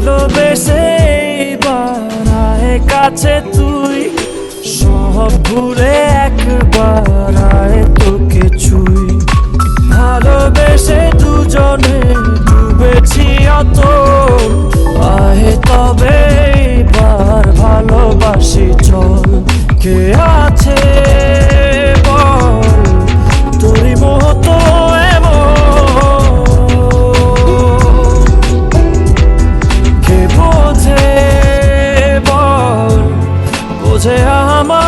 ভালোবেসে বাড়ায় কাছে তুই সব ভুলে একবার আয় তোকে ছুই ভালোবেসে দুজনে ডুবেছি অত আয় তবে এবার ভালোবাসি চল কে আছে বল তোরই মতো বোঝে আমার